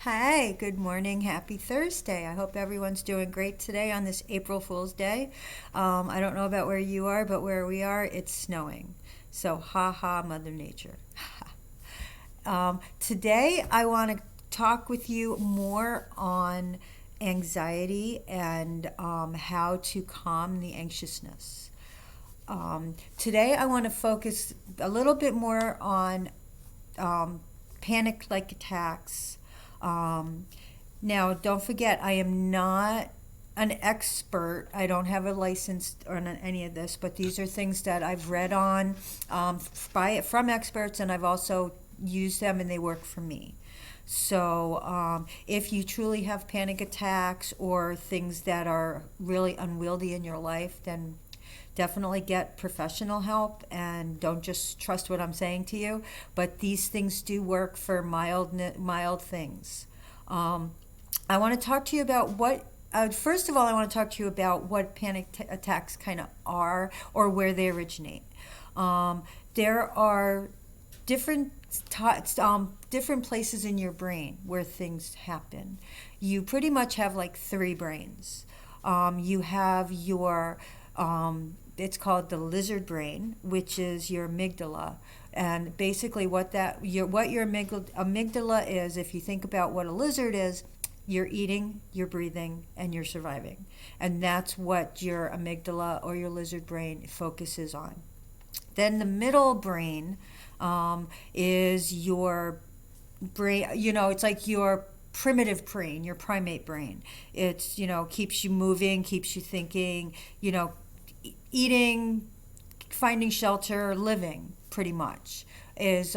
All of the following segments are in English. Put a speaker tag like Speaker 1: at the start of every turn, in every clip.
Speaker 1: Hi, good morning. Happy Thursday. I hope everyone's doing great today on this April Fool's Day. I don't know about where you are, but where we are, it's snowing. So, ha ha, Mother Nature. Today, I want to talk with you more on anxiety and how to calm the anxiousness. Today, I want to focus a little bit more on panic like attacks. Um, Now, don't forget, I am not an expert. I don't have a license on any of this, but these are things that I've read on from experts, and I've also used them, and they work for me. So, if you truly have panic attacks or things that are really unwieldy in your life, then definitely get professional help and don't just trust what I'm saying to you. But these things do work for mild things. Um, I want to talk to you about first of all, I want to talk to you about what attacks kind of are or where they originate. There are different different places in your brain where things happen. You pretty much have like three brains. You have your it's called the lizard brain, which is your amygdala. And basically, what your amygdala is, if you think about what a lizard is, you're eating, you're breathing, and you're surviving. And that's what your amygdala or your lizard brain focuses on. Then the middle brain is your brain, it's like your primitive brain, your primate brain. It's, keeps you moving, keeps you thinking, eating, finding shelter, living, pretty much, is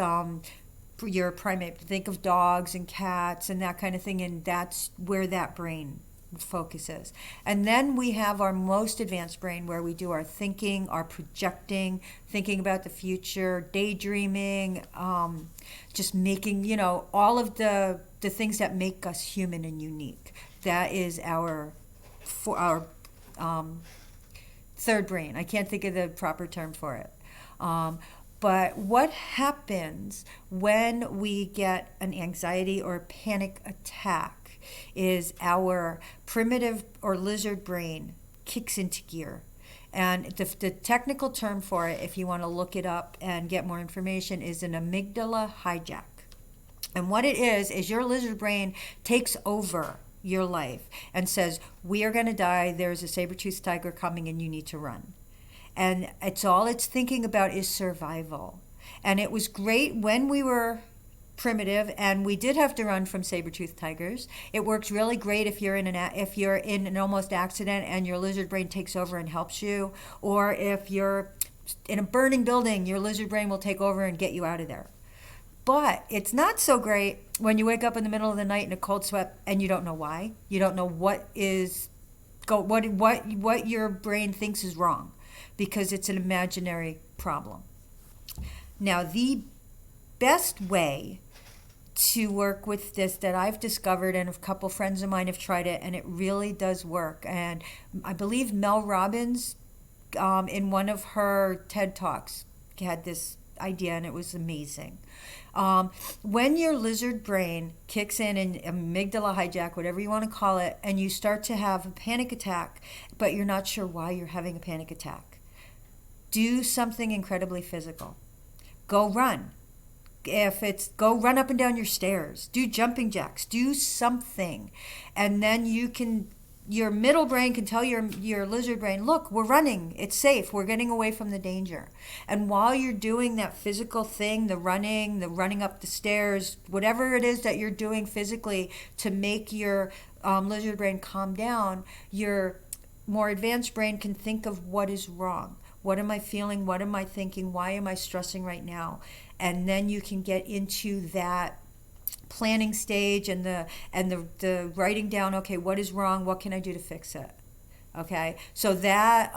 Speaker 1: your primate. Think of dogs and cats and that kind of thing, and that's where that brain focuses. And then we have our most advanced brain where we do our thinking, our projecting, thinking about the future, daydreaming, just making, all of the things that make us human and unique. That is our third brain. I can't think of the proper term for it. But what happens when we get an anxiety or panic attack is our primitive or lizard brain kicks into gear. And the technical term for it, if you want to look it up and get more information, is an amygdala hijack. And what it is your lizard brain takes over your life and says, we are going to die, there's a saber-toothed tiger coming and you need to run. And it's thinking about is survival. And it was great when we were primitive and we did have to run from saber-toothed tigers. It works really great if you're in an almost accident and your lizard brain takes over and helps you, or if you're in a burning building, your lizard brain will take over and get you out of there. But it's not so great when you wake up in the middle of the night in a cold sweat and you don't know why. You don't know what your brain thinks is wrong, because it's an imaginary problem. Now, the best way to work with this that I've discovered, and a couple friends of mine have tried it, and it really does work. And I believe Mel Robbins, in one of her TED Talks, had this idea, and it was amazing. When your lizard brain kicks in and amygdala hijack, whatever you want to call it, and you start to have a panic attack, but you're not sure why you're having a panic attack, do something incredibly physical. Go run. Go run up and down your stairs, do jumping jacks, do something. And then your middle brain can tell your lizard brain, look, we're running, it's safe, we're getting away from the danger. And while you're doing that physical thing, the running up the stairs, whatever it is that you're doing physically to make your lizard brain calm down, your more advanced brain can think of what is wrong. What am I feeling? What am I thinking? Why am I stressing right now? And then you can get into that planning stage and the writing down, okay, what is wrong? What can I do to fix it? Okay, so that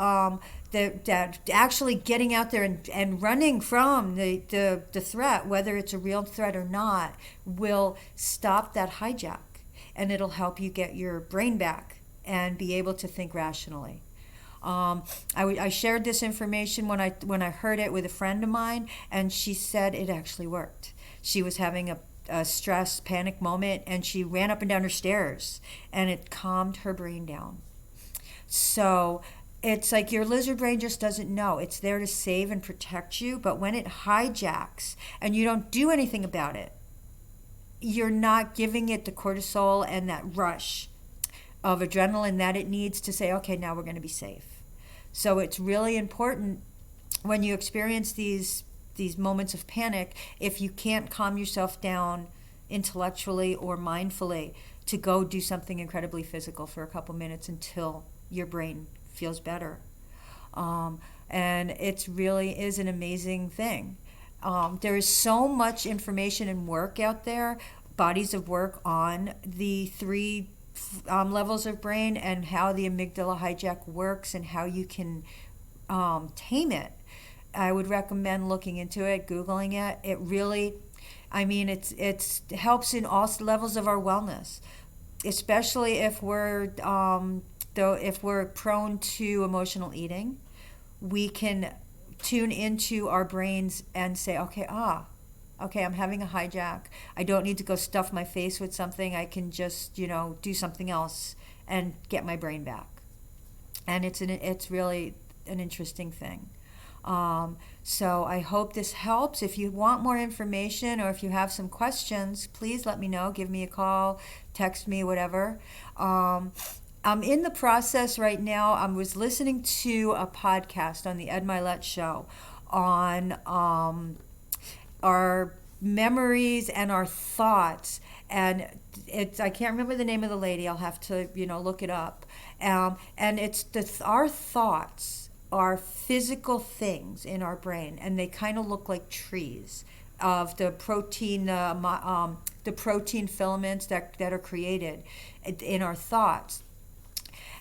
Speaker 1: actually getting out there and running from the threat, whether it's a real threat or not, will stop that hijack, and it'll help you get your brain back and be able to think rationally. I shared this information when I heard it with a friend of mine, and she said it actually worked. She was having a a stress panic moment, and she ran up and down her stairs, and it calmed her brain down. So it's like your lizard brain just doesn't know. It's there to save and protect you, but when it hijacks and you don't do anything about it, you're not giving it the cortisol and that rush of adrenaline that it needs to say, okay, now we're going to be safe. So it's really important when you experience these moments of panic, if you can't calm yourself down intellectually or mindfully, to go do something incredibly physical for a couple minutes until your brain feels better. And it really is an amazing thing. There is so much information and work out there, bodies of work on the three levels of brain and how the amygdala hijack works and how you can tame it. I would recommend looking into it, Googling it. It really, I mean, it helps in all levels of our wellness, especially if we're if we're prone to emotional eating. We can tune into our brains and say, okay, I'm having a hijack. I don't need to go stuff my face with something. I can just, do something else and get my brain back. And it's really an interesting thing. So I hope this helps. If you want more information or if you have some questions, please let me know. Give me a call, text me, whatever. I'm in the process right now. I was listening to a podcast on the Ed Milet show on our memories and our thoughts. And I can't remember the name of the lady. I'll have to, look it up. And it's our thoughts are physical things in our brain, and they kind of look like trees of the protein filaments that are created in our thoughts.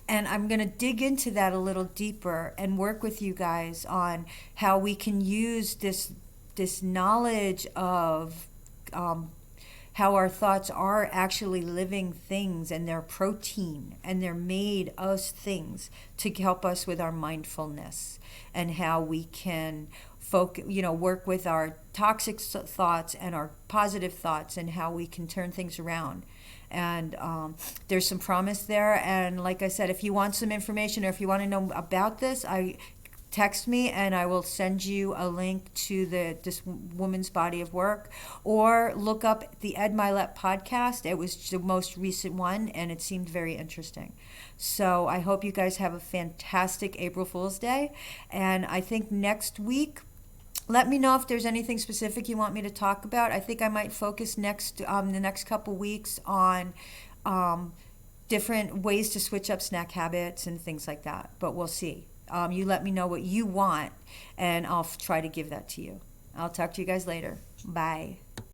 Speaker 1: And I'm going to dig into that a little deeper and work with you guys on how we can use this knowledge of how our thoughts are actually living things, and they're protein, and they're made of things to help us with our mindfulness, and how we can work with our toxic thoughts and our positive thoughts, and how we can turn things around. And there's some promise there. And like I said, if you want some information or if you want to know about this, text me and I will send you a link to this woman's body of work, or look up the Ed Milet podcast. It was the most recent one and it seemed very interesting. So I hope you guys have a fantastic April Fool's Day. And I think next week, let me know if there's anything specific you want me to talk about. I think I might focus the next couple weeks on different ways to switch up snack habits and things like that. But we'll see. You let me know what you want, and I'll try to give that to you. I'll talk to you guys later. Bye.